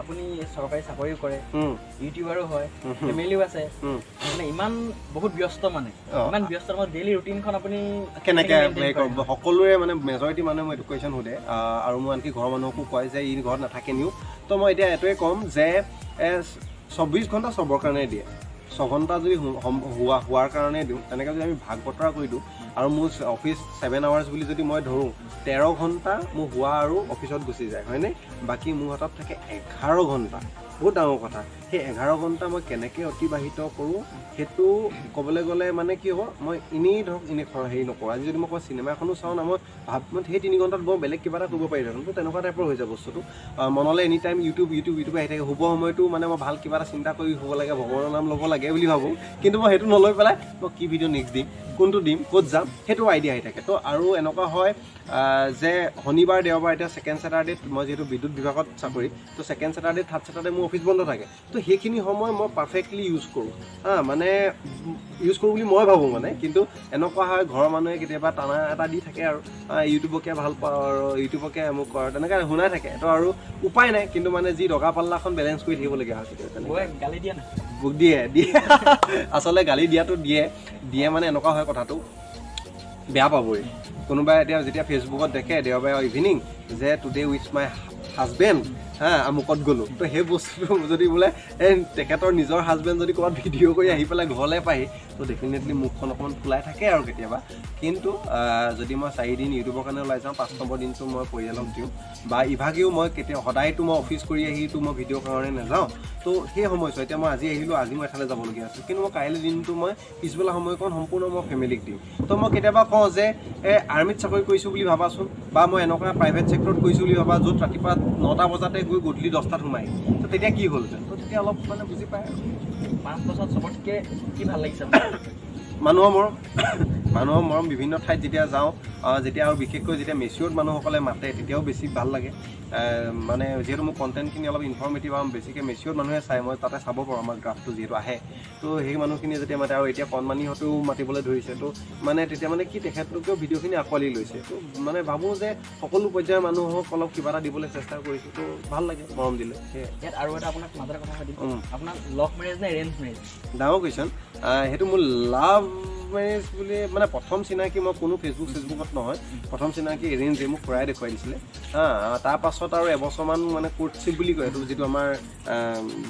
আপুনি চৰকাৰী চাকৰিও কৰে ইউটিউবাৰো হয় ফেমিলিও আছে মানে ইমান বহুত ব্যস্ত মানে ইমান ব্যস্ত মানে ডেইলি ৰুটিনখন আপুনি কেনেকৈ সকলোৰে মানে মেজৰিটি মানুহে মই এইটো কুৱেশ্যন সোধে আৰু মই আনকি ঘৰৰ মানুহকো কয় যে ই ঘৰত নাথাকে নিও তো মই এতিয়া এইটোৱে ক'ম যে 24 ঘণ্টা চবৰ কাৰণে দিয়ে 6 ঘণ্টা যদি হোৱাৰ কাৰণে দিওঁ তেনেকৈ যদি আমি ভাগ বতৰা কৰি দিওঁ আৰু মোৰ অফিচ 7 আৱাৰ্ছ বুলি যদি মই ধৰোঁ 13 ঘণ্টা মোৰ হোৱা আৰু অফিচত গুচি যায় হয়নে বাকী মোৰ হাতত থাকে 11 ঘণ্টা বহুত ডাঙৰ কথা সেই 11 ঘণ্টা মই কেনেকৈ অতিবাহিত কৰোঁ সেইটো ক'বলৈ গ'লে মানে কি হ'ব মই এনেই ধৰক এনেই হেৰি নকৰোঁ আজি যদি মই ক'ৰবাত চিনেমা এখনো চাওঁ না মই সেই 3 ঘণ্টাত মই বেলেগ কিবা এটা কৰিব পাৰিলোঁ তো তেনেকুৱা টাইপৰ হৈ যায় বস্তুটো মনলৈ এনি টাইম ইউটিউব আহি থাকে শুব সময়তো মানে মই ভাল কিবা এটা চিন্তা কৰি শুব লাগে ভগৱানৰ নাম ল'ব লাগে বুলি ভাবোঁ কিন্তু মই সেইটো নলৈ পেলাই মই কি ভিডিঅ' নেক্সট দিম কোনটো দিম ক'ত যাম সেইটো আইডিয়া আহি থাকে তো আৰু এনেকুৱা হয় যে শনিবাৰ দেওবাৰ এতিয়া ছেকেণ্ড ছেটাৰডেত মই যিহেতু বিদ্যুৎ বিভাগত চাকৰি তো ছেকেণ্ড ছেটাৰডে থাৰ্ড ছেটাৰডে মোৰ অফিচ বন্ধ থাকে তো সেইখিনি সময় মই পাৰফেক্টলি ইউজ কৰোঁ মানে ইউজ কৰোঁ বুলি মই ভাবোঁ মানে কিন্তু এনেকুৱা হয় ঘৰৰ মানুহে কেতিয়াবা টানা এটা দি থাকে আৰু ইউটিউবকে ভাল পাওঁ আৰু ইউটিউবকে মোক কৰ তেনেকৈ শুনাই থাকে তো আৰু উপায় নাই কিন্তু মানে যি দগা পাল্লাখন বেলেঞ্চ কৰি থাকিবলগীয়া হয় কেতিয়াবা গালি দিয়া না দিয়ে আচলতে গালি দিয়াটো দিয়ে মানে এনেকুৱা হয় কথাটো বেয়া পাবই কোনোবাই এতিয়া যেতিয়া ফেচবুকত দেখে দেওবাৰে ইভিনিং যে টুডে উইথ মাই হাজবেণ্ড আমুকত গ'লোঁ তো সেই বস্তুটো যদি বোলে তেখেতৰ নিজৰ হাজবেণ্ড যদি ক'ৰবাত ভিডিঅ' কৰি আহি পেলাই ঘৰলৈ পাহি তো ডেফিনেটলি মুখখন অকণমান ফুলাই থাকে আৰু কেতিয়াবা কিন্তু যদি মই 4 দিন ইউটিউবৰ কাৰণে ওলাই যাওঁ 5 নম্বৰ দিনটো মই পৰিয়ালক দিওঁ বা ইভাগেও মই সদায়তো মই অফিচ কৰি আহিতো মই ভিডিঅ'ৰ কাৰণে নাযাওঁ তো সেই সময়ছোৱা এতিয়া মই আজি আহিলোঁ আজি মই এঠাইলৈ যাবলগীয়া আছে কিন্তু মই কাইলৈ দিনটো মই পিছবেলা সময়কণ সম্পূৰ্ণ মই ফেমিলিক দিওঁ তো মই কেতিয়াবা কওঁ যে আৰ্মিত চাকৰি কৰিছোঁ বুলি ভাবাচোন বা মই এনেকুৱা প্ৰাইভেট ছেক্টৰত কৰিছোঁ বুলি ভাবা য'ত ৰাতিপুৱা 9টা বজাতে গৈ গধূলি 10টাত সোমাই তো তেতিয়া কি হ'লহেঁতেন তো তেতিয়া অলপ মানে বুজি পায় আৰু 5 বছৰত চবতকৈ কি ভাল লাগিছে মানুহৰ মৰম বিভিন্ন ঠাইত যেতিয়া যাওঁ যেতিয়া আৰু বিশেষকৈ যেতিয়া মেচিয়ৰ্ড মানুহসকলে মাতে তেতিয়াও বেছি ভাল লাগে মানে যিহেতু মোৰ কণ্টেণ্টখিনি অলপ ইনফৰ্মেটিভ আৰু বেছিকৈ মেচিয়ৰ্ড মানুহে চাই মই তাতে চাব পাৰোঁ আমাৰ গ্ৰাফটো যিহেতু আহে তো সেই মানুহখিনিয়ে যেতিয়া মাতে আৰু এতিয়া কণমানিহঁতেও মাতিবলৈ ধৰিছে তো মানে তেতিয়া মানে কি তেখেতলোকেও ভিডিঅ'খিনি আঁকোৱালি লৈছে তো মানে ভাবোঁ যে সকলো পৰ্যায়ৰ মানুহক অলপ কিবা এটা দিবলৈ চেষ্টা কৰিছোঁ তো ভাল লাগে মৰম দিলে সেয়াই ইয়াত আৰু এটা আপোনাক মাজতে কথা সুধিম আপোনাৰ লাভ মেৰেজ নে এৰেঞ্জ মেৰেজ ডাঙৰ কুৱেশ্যন সেইটো মোৰ লাভ মেৰেজ বুলি মানে প্ৰথম চিনাকি মই কোনো ফেচবুকত নহয় প্ৰথম চিনাকি এৰেঞ্জে মোক খুৰাই দেখুৱাই দিছিলে তাৰ পাছত আৰু এবছৰমান মানে কোৰ্টশ্বিপ বুলি কয় এইটো যিটো আমাৰ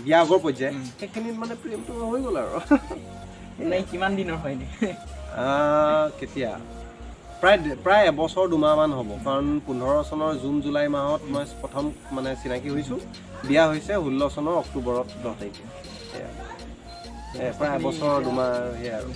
বিয়া আগৰ পৰ্যায় সেইখিনিত মানে প্ৰেমটো হৈ গ'ল আৰু কিমান দিনৰ হয়নি কেতিয়া প্ৰায় এবছৰ 2 মাহমান হ'ব কাৰণ 15 চনৰ জুন জুলাই মাহত মই প্ৰথম মানে চিনাকি হৈছোঁ বিয়া হৈছে 16 চনৰ অক্টোবৰত 10 তাৰিখে প্ৰায় এবছৰ 2 মাহ সেয়াই আৰু